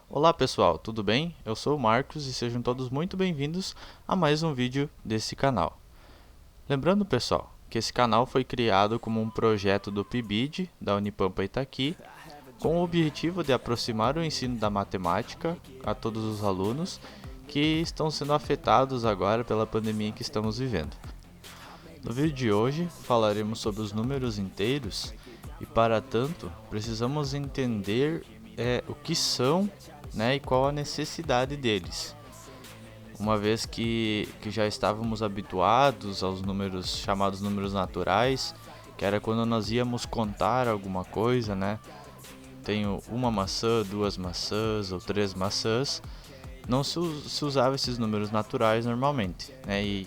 Olá pessoal, tudo bem? Eu sou o Marcos e sejam todos muito bem-vindos a mais um vídeo desse canal. Lembrando pessoal, que esse canal foi criado como um projeto do PIBID da Unipampa Itaqui, com o objetivo de aproximar o ensino da matemática a todos os alunos que estão sendo afetados agora pela pandemia que estamos vivendo. No vídeo de hoje falaremos sobre os números inteiros e para tanto precisamos entender o que são, e qual a necessidade deles. Uma vez que já estávamos habituados aos números chamados números naturais, que era quando nós íamos contar alguma coisa, Tenho uma maçã, duas maçãs ou três maçãs. Não se usava esses números naturais normalmente, E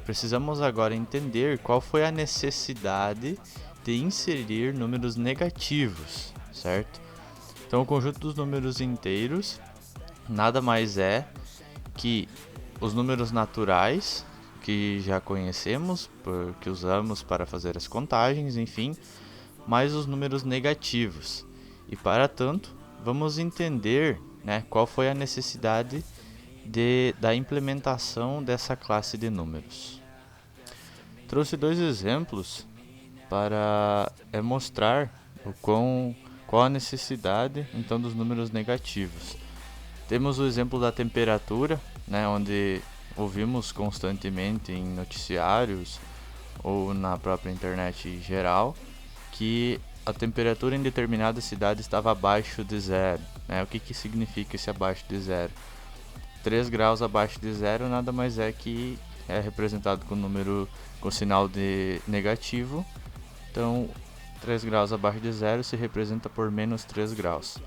precisamos agora entender qual foi a necessidade de inserir números negativos, certo? Então, o conjunto dos números inteiros nada mais é que os números naturais, que já conhecemos, que usamos para fazer as contagens, enfim, mais os números negativos. E para tanto, vamos entender, qual foi a necessidade da implementação dessa classe de números. Trouxe dois exemplos para mostrar qual a necessidade então dos números negativos. Temos o exemplo da temperatura, onde ouvimos constantemente em noticiários ou na própria internet em geral que a temperatura em determinada cidade estava abaixo de zero. O que significa esse abaixo de zero? 3 graus abaixo de zero nada mais é que é representado com sinal de negativo. Então, 3 graus abaixo de zero se representa por menos 3 graus.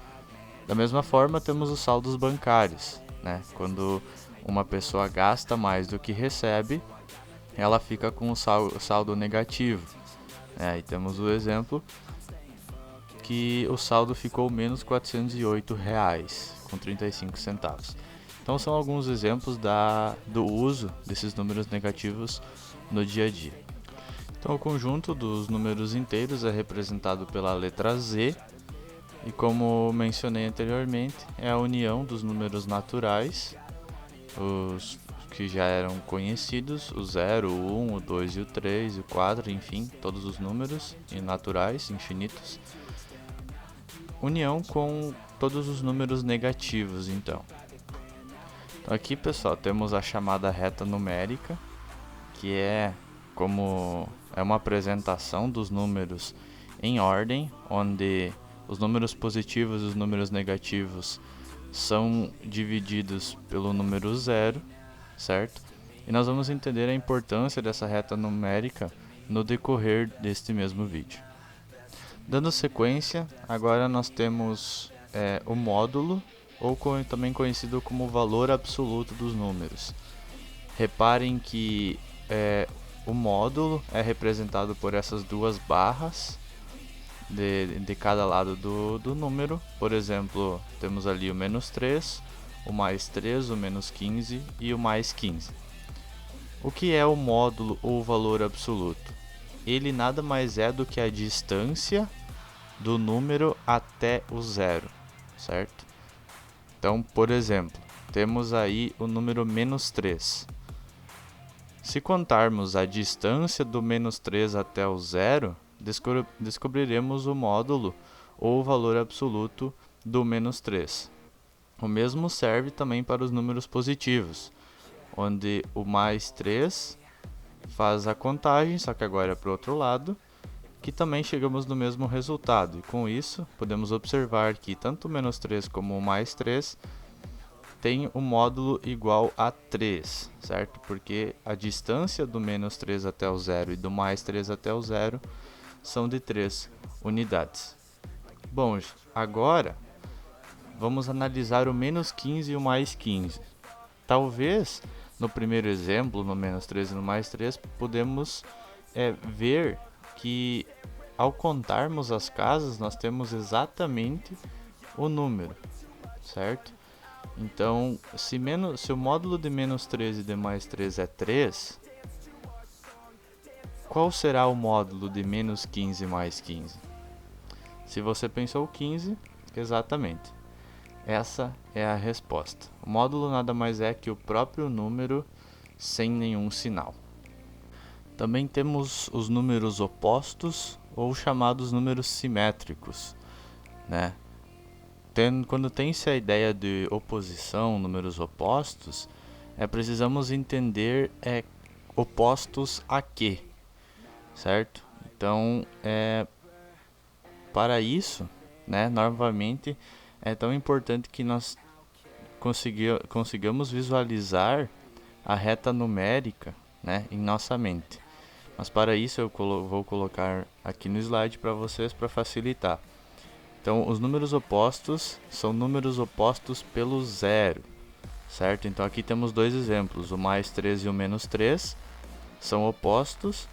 Da mesma forma, temos os saldos bancários. Quando uma pessoa gasta mais do que recebe, ela fica com o saldo negativo. Aí temos o exemplo que o saldo ficou menos R$ 408,35. Então são alguns exemplos do uso desses números negativos no dia a dia. Então o conjunto dos números inteiros é representado pela letra Z e, como mencionei anteriormente, é a união dos números naturais, os que já eram conhecidos, o 0, o 1, o 2 e o 3, o 4, enfim, todos os números naturais, infinitos, união com todos os números negativos, então. Aqui, pessoal, temos a chamada reta numérica, que é uma apresentação dos números em ordem, onde os números positivos e os números negativos são divididos pelo número 0, certo? E nós vamos entender a importância dessa reta numérica no decorrer deste mesmo vídeo. Dando sequência, agora nós temos o módulo, ou também conhecido como valor absoluto dos números. Reparem que o módulo é representado por essas duas barras de cada lado do número. Por exemplo, temos ali o menos 3, o mais 3, o menos 15 e o mais 15. O que é o módulo ou valor absoluto? Ele nada mais é do que a distância do número até o zero, certo? Então, por exemplo, temos aí o número menos 3. Se contarmos a distância do menos 3 até o zero, descobriremos o módulo ou valor absoluto do menos 3. O mesmo serve também para os números positivos, onde o mais 3 faz a contagem, só que agora é para o outro lado, que também chegamos no mesmo resultado. E com isso, podemos observar que tanto o menos 3 como o mais 3 tem o módulo igual a 3, certo? Porque a distância do menos 3 até o zero e do mais 3 até o zero são de 3 unidades. Bom, agora vamos analisar o menos 15 e o mais 15. Talvez no primeiro exemplo, no menos 3 e no mais 3, podemos ver que ao contarmos as casas, nós temos exatamente o número, certo? Então, se o módulo de menos 3 e de mais 3 é 3, qual será o módulo de menos 15 mais 15? Se você pensou 15, exatamente. Essa é a resposta. O módulo nada mais é que o próprio número sem nenhum sinal. Também temos os números opostos ou chamados números simétricos, né? Quando tem-se a ideia de oposição, números opostos, precisamos entender opostos a quê, certo? Então, para isso, né, novamente, é tão importante que nós consigamos visualizar a reta numérica, né, em nossa mente. Mas para isso eu vou colocar aqui no slide para vocês para facilitar. Então, os números opostos são números opostos pelo zero, certo? Então aqui temos dois exemplos, o mais 3 e o menos 3 são opostos.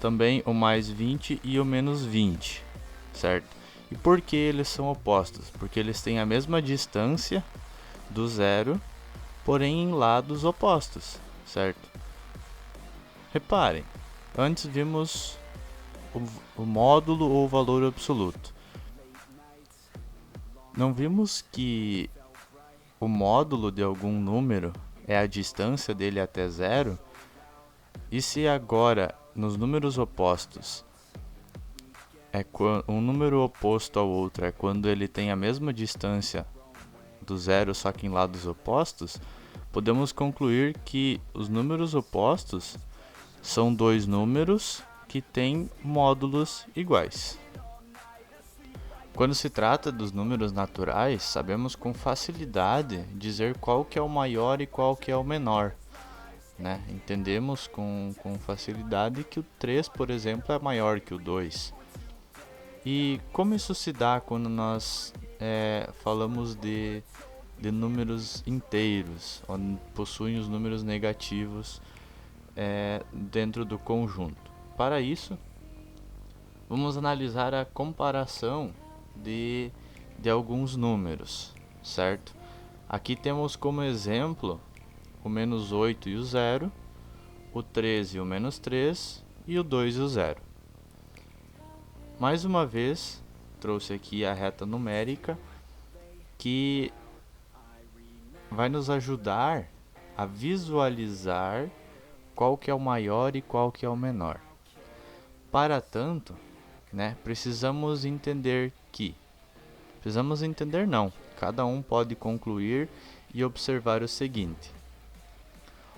Também o mais 20 e o menos 20, certo? E por que eles são opostos? Porque eles têm a mesma distância do zero, porém em lados opostos, certo? Reparem, antes vimos o módulo ou o valor absoluto. Não vimos que o módulo de algum número é a distância dele até zero? E se agora, nos números opostos, um número oposto ao outro é quando ele tem a mesma distância do zero, só que em lados opostos, podemos concluir que os números opostos são dois números que têm módulos iguais. Quando se trata dos números naturais, sabemos com facilidade dizer qual que é o maior e qual que é o menor, né? Entendemos com facilidade que o 3, por exemplo, é maior que o 2. E como isso se dá quando nós falamos de números inteiros, onde possuem os números negativos dentro do conjunto? Para isso, vamos analisar a comparação de alguns números, certo? Aqui temos como exemplo o menos 8 e o 0, o 13 e o menos 3 e o 2 e o 0. Mais uma vez, trouxe aqui a reta numérica que vai nos ajudar a visualizar qual que é o maior e qual que é o menor. Para tanto, né, precisamos entender não, cada um pode concluir e observar o seguinte: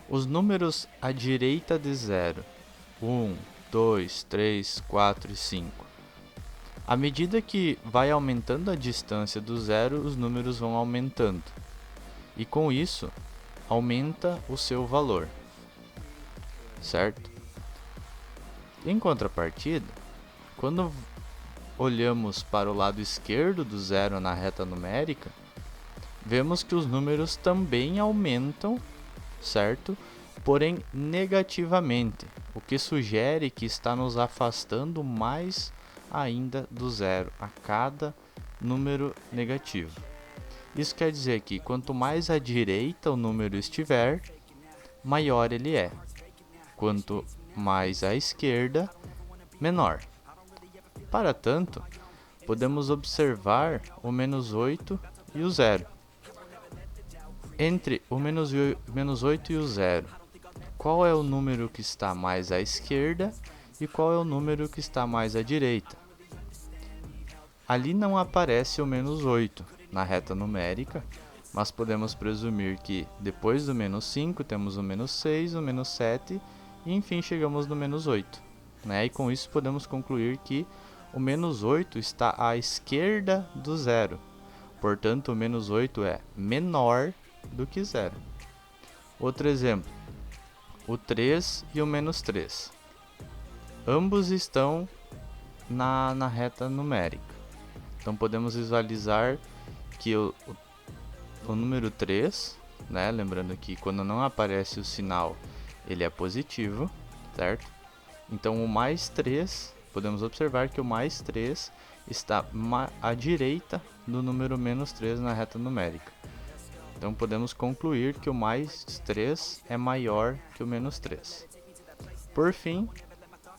os números à direita de 0, 1, 2, 3, 4 e 5. À medida que vai aumentando a distância do zero, os números vão aumentando. E com isso, aumenta o seu valor, certo? Em contrapartida, quando olhamos para o lado esquerdo do zero na reta numérica, vemos que os números também aumentam, certo? Porém negativamente, o que sugere que está nos afastando mais ainda do zero a cada número negativo. Isso quer dizer que quanto mais à direita o número estiver, maior ele é. Quanto mais à esquerda, menor. Para tanto, podemos observar o menos 8 e o 0. Entre o menos 8 e o 0, qual é o número que está mais à esquerda e qual é o número que está mais à direita? Ali não aparece o menos 8 na reta numérica, mas podemos presumir que depois do menos 5 temos o menos 6, o menos 7 e enfim chegamos no menos 8. Né? E com isso podemos concluir que o menos 8 está à esquerda do zero. Portanto, o menos 8 é menor do que zero. Outro exemplo, o 3 e o menos 3. Ambos estão na reta numérica. Então podemos visualizar que o número 3, né, lembrando que quando não aparece o sinal, ele é positivo, certo? Então o mais 3, podemos observar que o mais 3 está à direita do número menos 3 na reta numérica. Então podemos concluir que o mais 3 é maior que o menos 3. Por fim,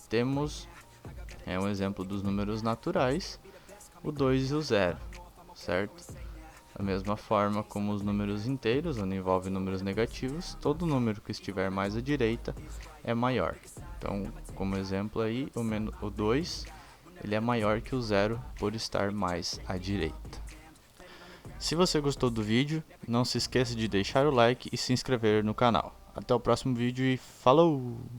temos um exemplo dos números naturais, o 2 e o 0. certo? Da mesma forma como os números inteiros, onde envolve números negativos, todo número que estiver mais à direita é maior. Então, como exemplo aí, o 2 ele é maior que o 0 por estar mais à direita. Se você gostou do vídeo, não se esqueça de deixar o like e se inscrever no canal. Até o próximo vídeo e falou!